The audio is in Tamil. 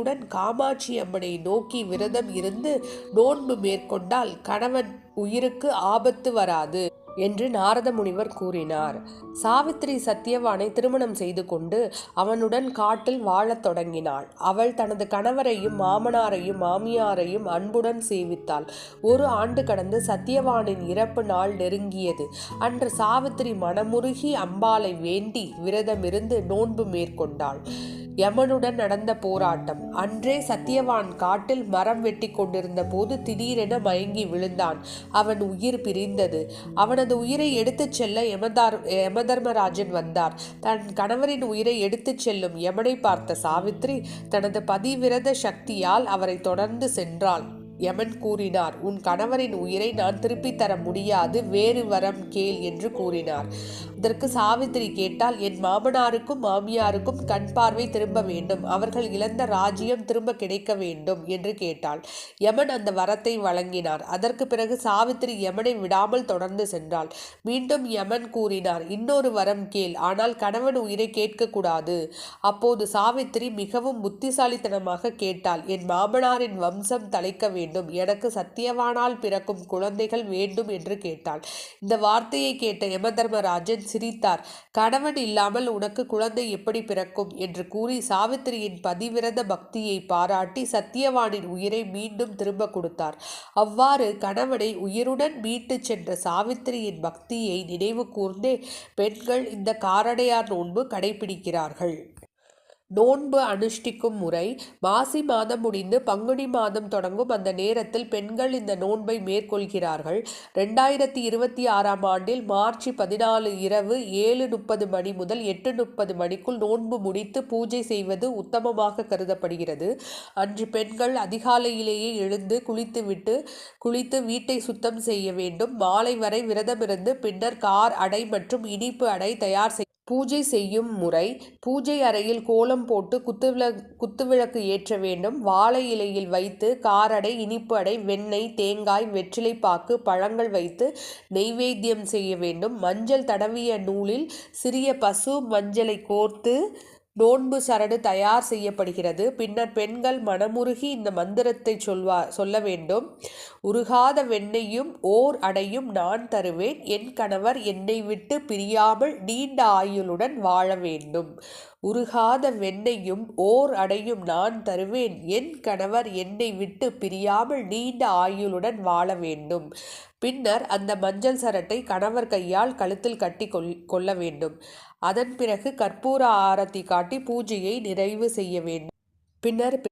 பக்தியுடன் காமாட்சி அம்மனை நோக்கி விரதம் இருந்து நோன்பு மேற்கொண்டால் கணவன் உயிருக்கு ஆபத்து வராது என்று நாரத முனிவர் கூறினார். சாவித்திரி சத்தியவானை திருமணம் செய்து கொண்டு அவனுடன் காட்டில் வாழத் தொடங்கினாள். அவள் தனது கணவரையும் மாமனாரையும் மாமியாரையும் அன்புடன் சேவித்தாள். 1 ஆண்டு கடந்து சத்தியவானின் இறப்பு நாள் நெருங்கியது. அன்று சாவித்திரி மனமுருகி அம்பாளை வேண்டி விரதமிருந்து நோன்பு மேற்கொண்டாள். யமனுடன் நடந்த போராட்டம். அன்றே சத்தியவான் காட்டில் மரம் வெட்டி கொண்டிருந்த போது திடீரென மயங்கி விழுந்தான். அவன் உயிர் பிரிந்தது. அவனது உயிரை எடுத்துச் செல்ல யமதர்மராஜன் வந்தார். தன் கணவரின் உயிரை எடுத்துச் செல்லும் யமனை பார்த்த சாவித்திரி தனது பதிவிரத சக்தியால் அவரை தொடர்ந்து சென்றாள். யமன் கூறினார், உன் கணவரின் உயிரை நான் திருப்பி தர முடியாது, வேறு வரம் கேள் என்று கூறினார். இதற்கு சாவித்திரி கேட்டால், என் மாமனாருக்கும் மாமியாருக்கும் கண் பார்வை திரும்ப வேண்டும், அவர்கள் இழந்த ராஜ்யம் திரும்ப கிடைக்க வேண்டும் என்று கேட்டாள். யமன் அந்த வரத்தை வழங்கினார். அதற்கு பிறகு சாவித்திரி யமனை விடாமல் தொடர்ந்து சென்றாள். மீண்டும் யமன் கூறினார், இன்னொரு வரம் கேள், ஆனால் கணவன் உயிரை கேட்கக்கூடாது. அப்போது சாவித்திரி மிகவும் புத்திசாலித்தனமாக கேட்டாள், என் மாமனாரின் வம்சம் தலைக்க வேண்டும், எனக்கு சத்தியவானால் பிறக்கும் குழந்தைகள் வேண்டும் என்று கேட்டாள். இந்த வார்த்தையை கேட்ட யமதர்மராஜன் சிரித்தார். கணவன் இல்லாமல் உனக்கு குழந்தை எப்படி பிறக்கும் என்று கூறி சாவித்திரியின் பதிவிரத பக்தியை பாராட்டி சத்தியவானின் உயிரை மீண்டும் திரும்ப கொடுத்தார். அவ்வாறு கணவனை உயிருடன் மீட்டு சென்ற சாவித்திரியின் பக்தியை நினைவு கூர்ந்தே பெண்கள் இந்த காரடையார் நோன்பு கடைபிடிக்கிறார்கள். நோன்பு அனுஷ்டிக்கும் முறை. மாசி மாதம் முடிந்து பங்குனி மாதம் தொடங்கும் அந்த நேரத்தில் பெண்கள் இந்த நோன்பை மேற்கொள்கிறார்கள். 2026ஆம் ஆண்டில் மார்ச் 14 இரவு 7:30 மணி முதல் 8:30 மணிக்குள் நோன்பு முடித்து பூஜை செய்வது உத்தமமாக கருதப்படுகிறது. அன்று பெண்கள் அதிகாலையிலேயே எழுந்து குளித்து வீட்டை சுத்தம் செய்ய வேண்டும். மாலை வரை விரதமிருந்து பின்னர் கார் அடை மற்றும் இனிப்பு அடை தயார் பூஜை செய்யும் முறை. பூஜை அறையில் கோலம் போட்டு குத்துவிளக்கு ஏற்ற வேண்டும். வாழை இலையில் வைத்து காரடை, இனிப்பு அடை, வெண்ணெய், தேங்காய், வெற்றிலை பாக்கு, பழங்கள் வைத்து நெய்வேத்தியம் செய்ய வேண்டும். மஞ்சள் தடவிய நூலில் சிறிய பசு மஞ்சளை கோர்த்து நோன்பு சரடு தயார் செய்யப்படுகிறது. பின்னர் பெண்கள் மனமுருகி இந்த மந்திரத்தை சொல்ல வேண்டும். உருகாத வெண்ணெயும் ஓர் அடையும் நான் தருவேன், என் கணவர் என்னை விட்டு பிரியாமல் நீண்ட ஆயுளுடன் வாழ வேண்டும். உருகாத வெண்ணெயும் ஓர் அடையும் நான் தருவேன், என் கணவர் என்னை விட்டு பிரியாமல் நீண்ட ஆயுளுடன் வாழ வேண்டும். பின்னர் அந்த மஞ்சள் சரட்டை கணவர் கையால் கழுத்தில் கட்டி கொள்ள வேண்டும். அதன் பிறகு கற்பூர ஆரத்தி காட்டி பூஜையை நிறைவு செய்ய வேண்டும். பின்னர்